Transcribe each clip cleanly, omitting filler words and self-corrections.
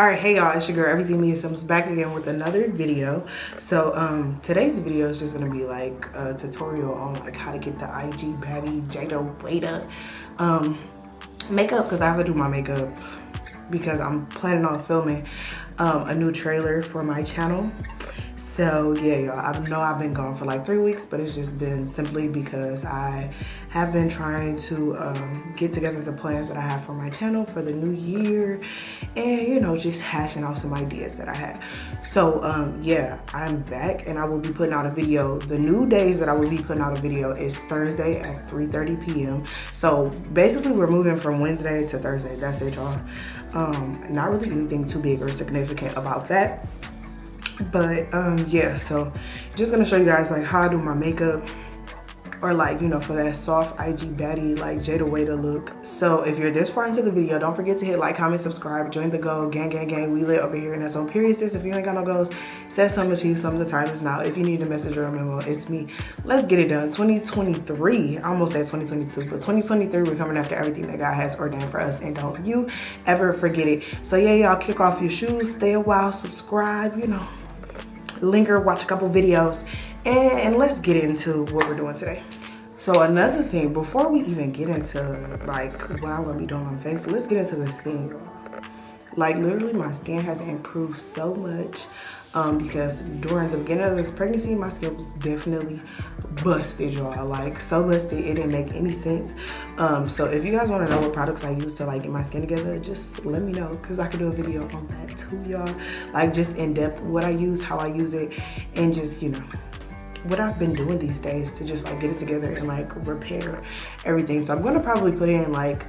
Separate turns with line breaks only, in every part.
Alright, hey y'all, it's your girl Everything Me and Sims back again with another video. So today's video is just gonna be like a tutorial on like how to get the IG baddie Jada Waiter makeup, because I have to do my makeup because I'm planning on filming a new trailer for my channel. So yeah, y'all, I know I've been gone for like 3 weeks, but it's just been simply because I have been trying to get together the plans that I have for my channel for the new year, and you know, just hashing out some ideas that I have. So yeah, I'm back and I will be putting out a video. The new days that I will be putting out a video is Thursday at 3:30 p.m. So basically we're moving from Wednesday to Thursday. That's it, y'all. Not really anything too big or significant about that. But yeah, so just gonna show you guys like how I do my makeup, or like, you know, for that soft IG baddie like Jada Waiter look. So if you're this far into the video, don't forget to hit like, comment, subscribe, join the go, gang gang gang, we lit over here. And that's on period, sis. If you ain't got no goals, set some achieve some. The time is now. If you need a message or a memo, it's me. Let's get it done. 2023, I almost said 2022, but 2023, we're coming after everything that God has ordained for us, and don't you ever forget it. So yeah, y'all, kick off your shoes, stay a while, subscribe, you know, linger, watch a couple videos, and let's get into what we're doing today. So another thing, before we even get into like what I'm gonna be doing on my face, let's get into the skin, y'all. Like literally my skin has improved so much because during the beginning of this pregnancy, my skin was definitely busted, y'all. Like so busted, it didn't make any sense. So if you guys want to know what products I use to like get my skin together, just let me know, because I could do a video on that too, y'all. Like just in depth what I use, how I use it, and just, you know, what I've been doing these days to just like get it together and like repair everything. So I'm gonna probably put in like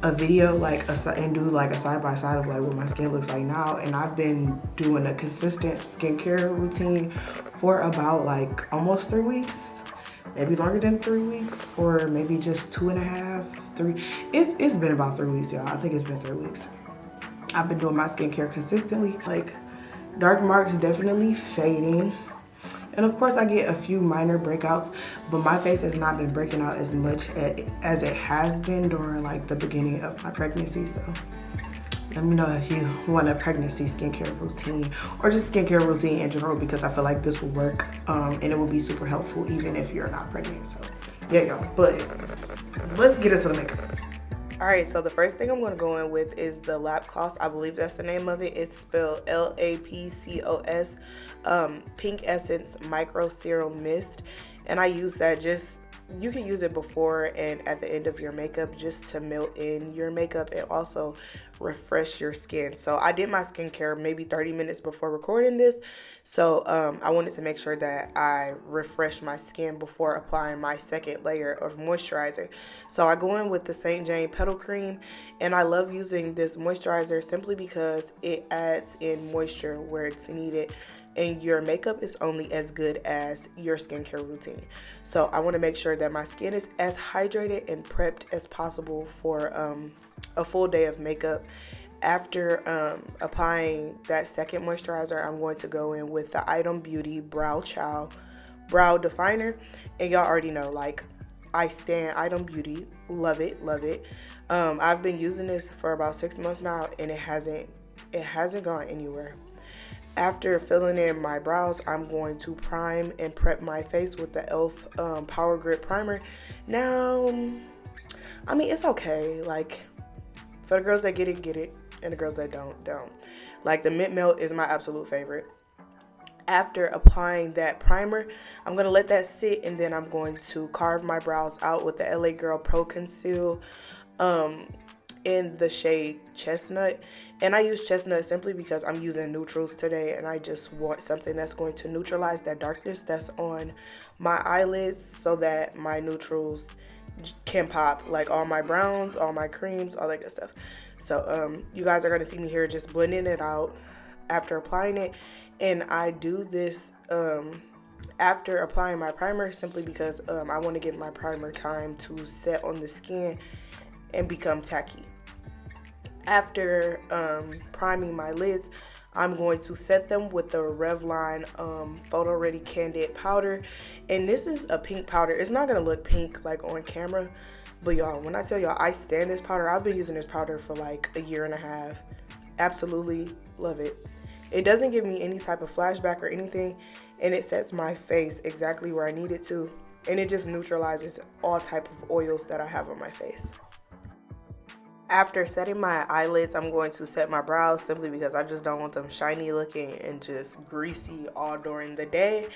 a video like and do like a side-by-side of like what my skin looks like now. And I've been doing a consistent skincare routine for about like almost 3 weeks, maybe longer than 3 weeks, or maybe just 2.5, 3. It's been about 3 weeks, y'all. I think it's been 3 weeks. I've been doing my skincare consistently. Like dark marks definitely fading. And of course I get a few minor breakouts, but my face has not been breaking out as much as it has been during like the beginning of my pregnancy. So let me know if you want a pregnancy skincare routine or just skincare routine in general, because I feel like this will work and it will be super helpful even if you're not pregnant. So yeah, y'all, but let's get into the makeup. All right, so the first thing I'm going to go in with is the LAPCOS. I believe that's the name of it. It's spelled LAPCOS, Pink Essence Micro Serum Mist. And I use that just, you can use it before and at the end of your makeup just to melt in your makeup and also refresh your skin. So I did my skincare maybe 30 minutes before recording this. So I wanted to make sure that I refresh my skin before applying my second layer of moisturizer. So I go in with the St. Jane Petal Cream, and I love using this moisturizer simply because it adds in moisture where it's needed. And your makeup is only as good as your skincare routine. So I want to make sure that my skin is as hydrated and prepped as possible for a full day of makeup. After applying that second moisturizer, I'm going to go in with the Item Beauty Chow Brow Definer. And y'all already know, like, I stan Item Beauty. Love it, love it. I've been using this for about 6 months now, and it hasn't gone anywhere. After filling in my brows, I'm going to prime and prep my face with the e.l.f. Power Grip Primer. Now, I mean, it's okay. Like, for the girls that get it, and the girls that don't. Like, the Mint Melt is my absolute favorite. After applying that primer, I'm going to let that sit, and then I'm going to carve my brows out with the LA Girl Pro Conceal in the shade Chestnut. And I use Chestnut simply because I'm using neutrals today, and I just want something that's going to neutralize that darkness that's on my eyelids so that my neutrals can pop, like all my browns, all my creams, all that good stuff. So you guys are going to see me here just blending it out after applying it. And I do this after applying my primer simply because I want to give my primer time to set on the skin and become tacky. After priming my lids, I'm going to set them with the Revlon photoready candid powder. And this is a pink powder. It's not going to look pink like on camera, but y'all, when I tell y'all I stand this powder, I've been using this powder for like 1.5 years. Absolutely love it. It doesn't give me any type of flashback or anything, and it sets my face exactly where I need it to, and it just neutralizes all type of oils that I have on my face. After setting my eyelids, I'm going to set my brows simply because I just don't want them shiny looking and just greasy all during the day.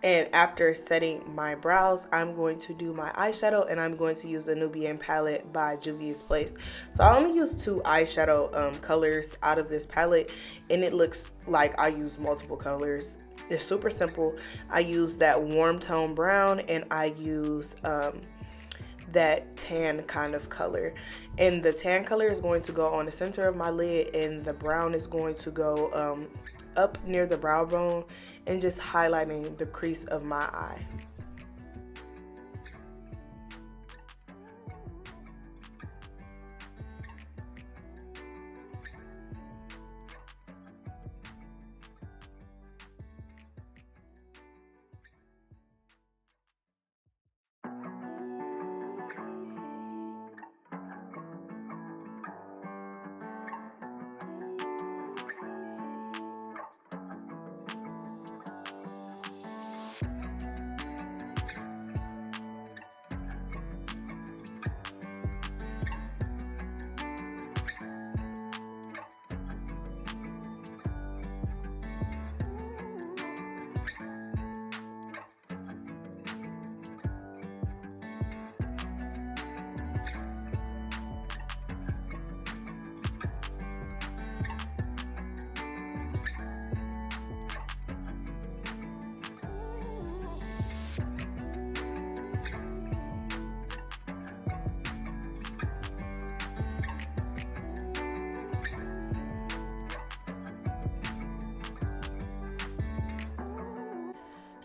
And after setting my brows, I'm going to do my eyeshadow, and I'm going to use the Nubian palette by Juvia's Place. So I only use two eyeshadow colors out of this palette, and it looks like I use multiple colors. It's super simple. I use that warm tone brown, and I use that tan kind of color, and the tan color is going to go on the center of my lid, and the brown is going to go up near the brow bone and just highlighting the crease of my eye.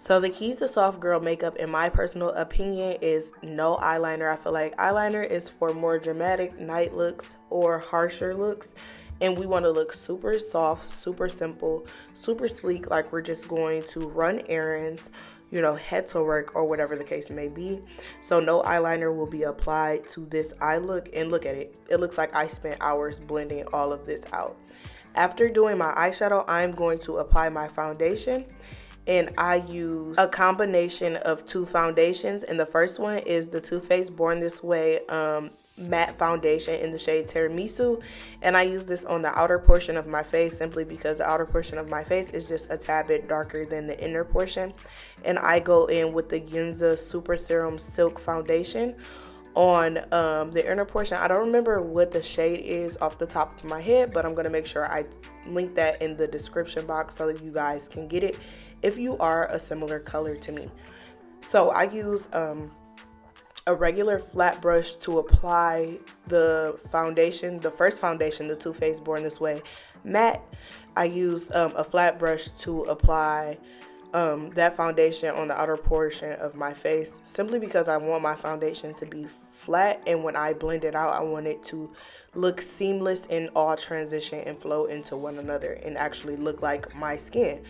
So the keys to soft girl makeup, in my personal opinion, is no eyeliner. I feel like eyeliner is for more dramatic night looks or harsher looks, and we want to look super soft, super simple, super sleek, like we're just going to run errands, you know, head to work or whatever the case may be. So no eyeliner will be applied to this eye look, and look at it. It looks like I spent hours blending all of this out. After doing my eyeshadow, I'm going to apply my foundation. And I use a combination of two foundations, and the first one is the Too Faced Born This Way matte foundation in the shade Tiramisu, and I use this on the outer portion of my face simply because the outer portion of my face is just a tad bit darker than the inner portion. And I go in with the Yensa Super Serum Silk Foundation on the inner portion. I don't remember what the shade is off the top of my head, but I'm going to make sure I link that in the description box so that you guys can get it if you are a similar color to me. So I use a regular flat brush to apply the foundation, the first foundation, the Too Faced Born This Way matte. I use a flat brush to apply that foundation on the outer portion of my face, simply because I want my foundation to be flat, and when I blend it out, I want it to look seamless and all transition and flow into one another and actually look like my skin.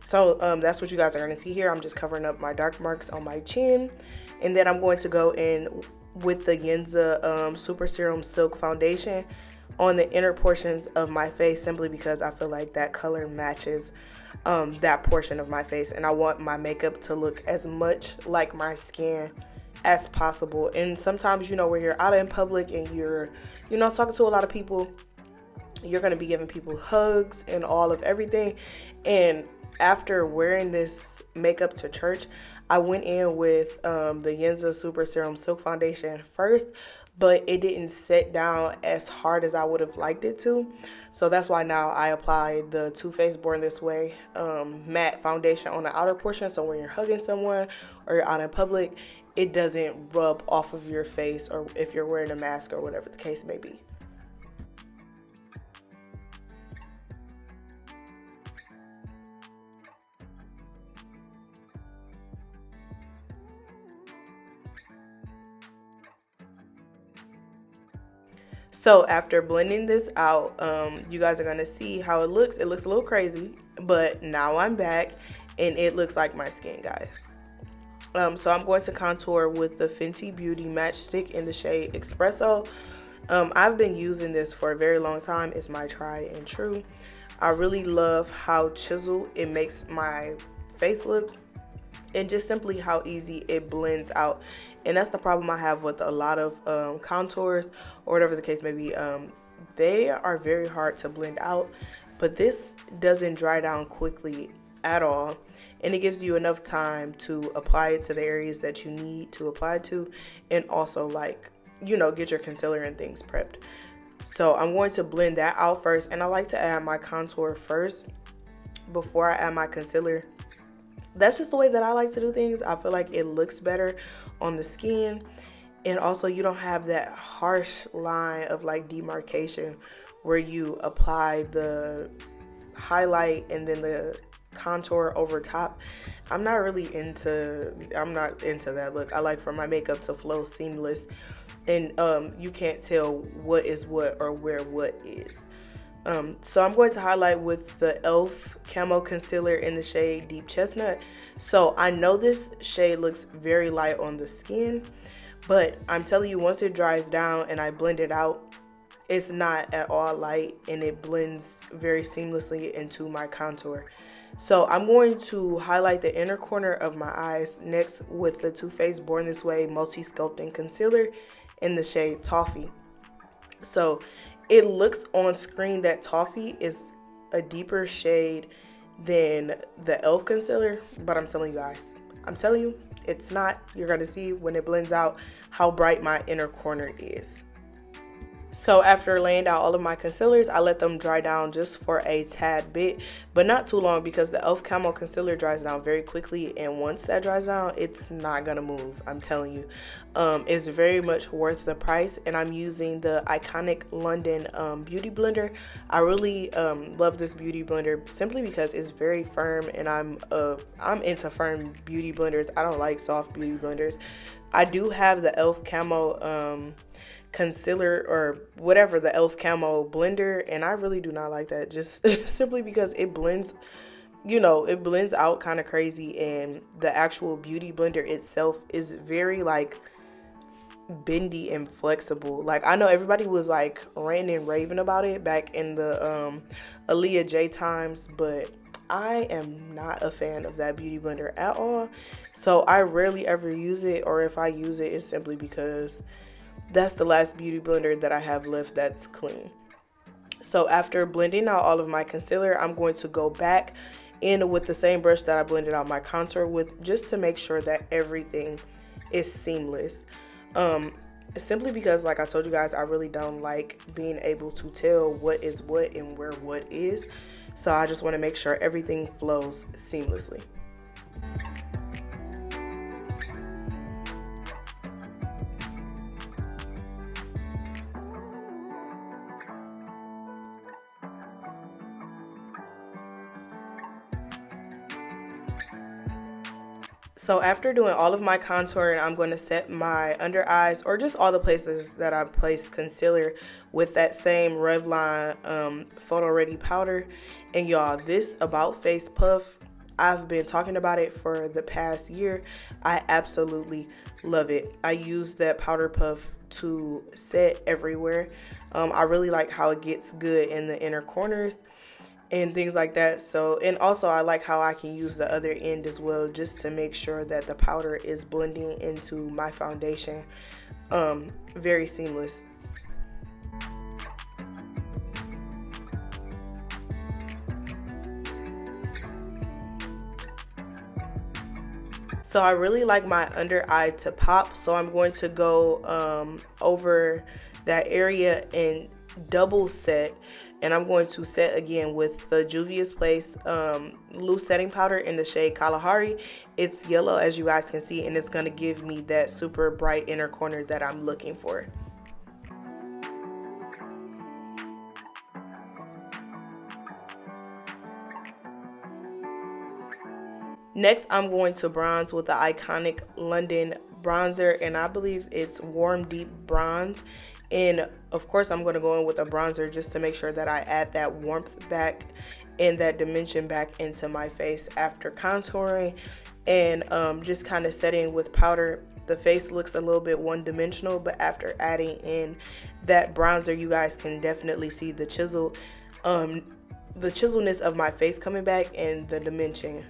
So that's what you guys are going to see here. I'm just covering up my dark marks on my chin, and then I'm going to go in with the Yensa Super Serum Silk Foundation on the inner portions of my face, simply because I feel like that color matches that portion of my face, and I want my makeup to look as much like my skin as possible. And sometimes, you know, when you're out in public and you're, you know, talking to a lot of people, you're going to be giving people hugs and all of everything. And after wearing this makeup to church, I went in with the Yensa Super Serum Silk Foundation first, but it didn't set down as hard as I would have liked it to. So that's why now I apply the Too Faced Born This Way matte foundation on the outer portion, so when you're hugging someone or you're out in public, it doesn't rub off of your face, or if you're wearing a mask or whatever the case may be. So after blending this out, you guys are going to see how it looks. It looks a little crazy, but now I'm back and it looks like my skin, guys. So I'm going to contour with the Fenty Beauty Match Stick in the shade Espresso. I've been using this for a very long time. It's my try and true. I really love how chiseled it makes my face look, and just simply how easy it blends out. And that's the problem I have with a lot of contours or whatever the case may be. They are very hard to blend out, but this doesn't dry down quickly at all, and it gives you enough time to apply it to the areas that you need to apply to, and also, like, you know, get your concealer and things prepped. So I'm going to blend that out first, and I like to add my contour first before I add my concealer. That's just the way that I like to do things. I feel like it looks better on the skin, and also you don't have that harsh line of like demarcation where you apply the highlight and then the contour over top. I'm not into that look. I like for my makeup to flow seamless, and you can't tell what is what or where what is. So I'm going to highlight with the e.l.f. Camo Concealer in the shade Deep Chestnut. So I know this shade looks very light on the skin, but I'm telling you, once it dries down and I blend it out, it's not at all light, and it blends very seamlessly into my contour. So I'm going to highlight the inner corner of my eyes next with the Too Faced Born This Way Multi-Sculpting Concealer in the shade Toffee. So it looks on screen that Toffee is a deeper shade than the e.l.f. concealer, but I'm telling you, it's not. You're going to see when it blends out how bright my inner corner is. So after laying down all of my concealers, I let them dry down just for a tad bit, but not too long, because the e.l.f. Camo Concealer dries down very quickly, and once that dries down, it's not gonna move. I'm telling you. It's very much worth the price, and I'm using the iconic London Beauty Blender. I really love this beauty blender simply because it's very firm, and I'm into firm beauty blenders. I don't like soft beauty blenders. I do have the e.l.f. Camo concealer or whatever, the e.l.f. Camo blender, and I really do not like that, just simply because it blends, you know, it blends out kind of crazy, and the actual beauty blender itself is very like bendy and flexible. Like, I know everybody was like ranting and raving about it back in the Aaliyah J times, but I am not a fan of that beauty blender at all. So I rarely ever use it, or if I use it, it's simply because that's the last beauty blender that I have left that's clean. So after blending out all of my concealer, I'm going to go back in with the same brush that I blended out my contour with, just to make sure that everything is seamless. Simply because, like I told you guys, I really don't like being able to tell what is what and where what is. So I just want to make sure everything flows seamlessly. So after doing all of my contouring, I'm going to set my under eyes, or just all the places that I place concealer, with that same Revlon photoready powder. And y'all, this About Face puff, I've been talking about it for the past year. I absolutely love it. I use that powder puff to set everywhere. I really like how it gets good in the inner corners and things like that. So, and also I like how I can use the other end as well, just to make sure that the powder is blending into my foundation very seamless. So I really like my under eye to pop, so I'm going to go over that area and double set, and I'm going to set again with the Juvia's Place loose setting powder in the shade Kalahari. It's yellow, as you guys can see, and it's going to give me that super bright inner corner that I'm looking for. Next, I'm going to bronze with the iconic London bronzer, and I believe it's Warm Deep Bronze. And of course, I'm going to go in with a bronzer just to make sure that I add that warmth back and that dimension back into my face after contouring, and just kind of setting with powder the face looks a little bit one-dimensional, but after adding in that bronzer, you guys can definitely see the chiselness of my face coming back and the dimension.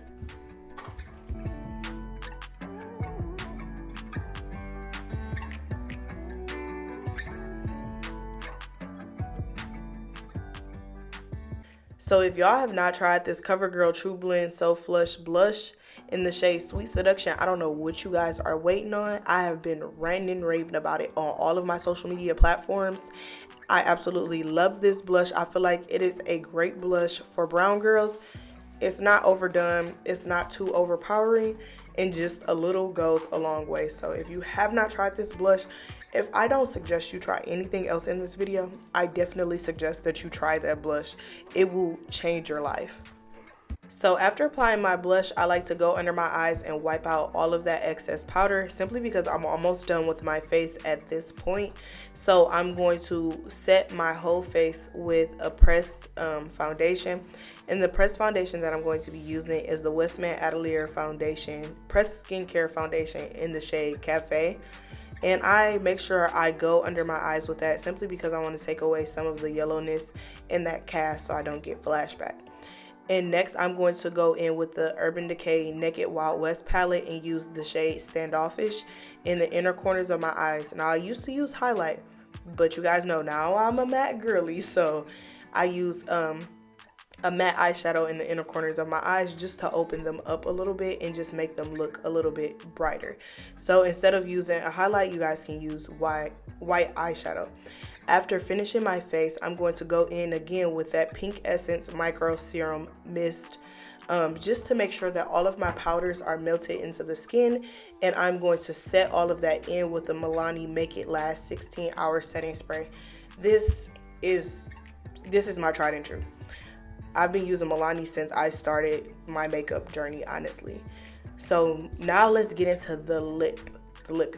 So if y'all have not tried this CoverGirl True Blend So Flush Blush in the shade Sweet Seduction, I don't know what you guys are waiting on. I have been ranting and raving about it on all of my social media platforms. I absolutely love this blush. I feel like it is a great blush for brown girls. It's not overdone, it's not too overpowering, and just a little goes a long way. So if you have not tried this blush, if I don't suggest you try anything else in this video, I definitely suggest that you try that blush. It will change your life. So after applying my blush, I like to go under my eyes and wipe out all of that excess powder, simply because I'm almost done with my face at this point. So I'm going to set my whole face with a pressed foundation. And the pressed foundation that I'm going to be using is the Westman Atelier Foundation Pressed Skincare Foundation in the shade Cafe. And I make sure I go under my eyes with that, simply because I want to take away some of the yellowness in that cast so I don't get flashback. And next I'm going to go in with the Urban Decay Naked Wild West palette and use the shade Standoffish in the inner corners of my eyes. Now I used to use highlight, but you guys know now I'm a matte girly, so I use a matte eyeshadow in the inner corners of my eyes just to open them up a little bit and just make them look a little bit brighter. So instead of using a highlight, you guys can use white eyeshadow. After finishing my face, I'm going to go in again with that Pink Essence Micro Serum Mist, just to make sure that all of my powders are melted into the skin. And I'm going to set all of that in with the Milani Make It Last 16-hour setting spray. This is my tried and true. I've been using Milani since I started my makeup journey, honestly. So now let's get into the lip,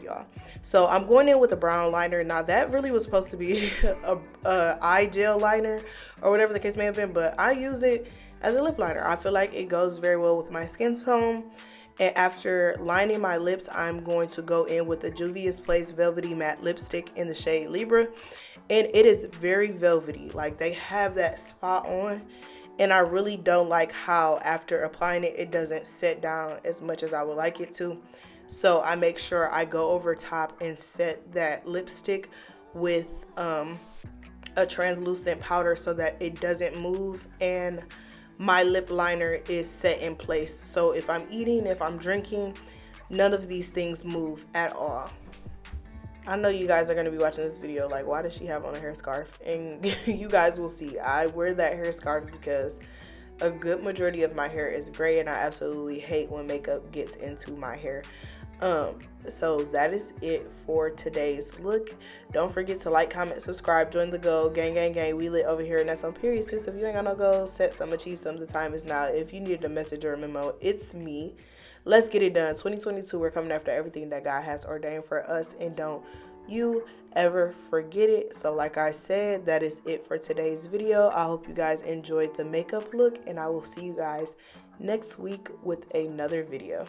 y'all. So I'm going in with a brown liner. Now that really was supposed to be a eye gel liner or whatever the case may have been, but I use it as a lip liner. I feel like it goes very well with my skin tone. And after lining my lips, I'm going to go in with the Juvia's Place Velvety Matte Lipstick in the shade Libra. And it is very velvety, like they have that spot on. And I really don't like how after applying it, it doesn't set down as much as I would like it to. So I make sure I go over top and set that lipstick with a translucent powder so that it doesn't move, and my lip liner is set in place. So if I'm eating, if I'm drinking, none of these things move at all. I know you guys are going to be watching this video like, why does she have on a hair scarf? And you guys will see. I wear that hair scarf because a good majority of my hair is gray, and I absolutely hate when makeup gets into my hair. So that is it for today's look. Don't forget to like, comment, subscribe, join the go, gang, gang, gang. We lit over here, and that's on period, sis. If you ain't got no goals, set some, achieve some. The time is now. If you needed a message or a memo, it's me. Let's get it done. 2022, we're coming after everything that God has ordained for us, and don't you ever forget it. So like I said, that is it for today's video. I hope you guys enjoyed the makeup look, and I will see you guys next week with another video.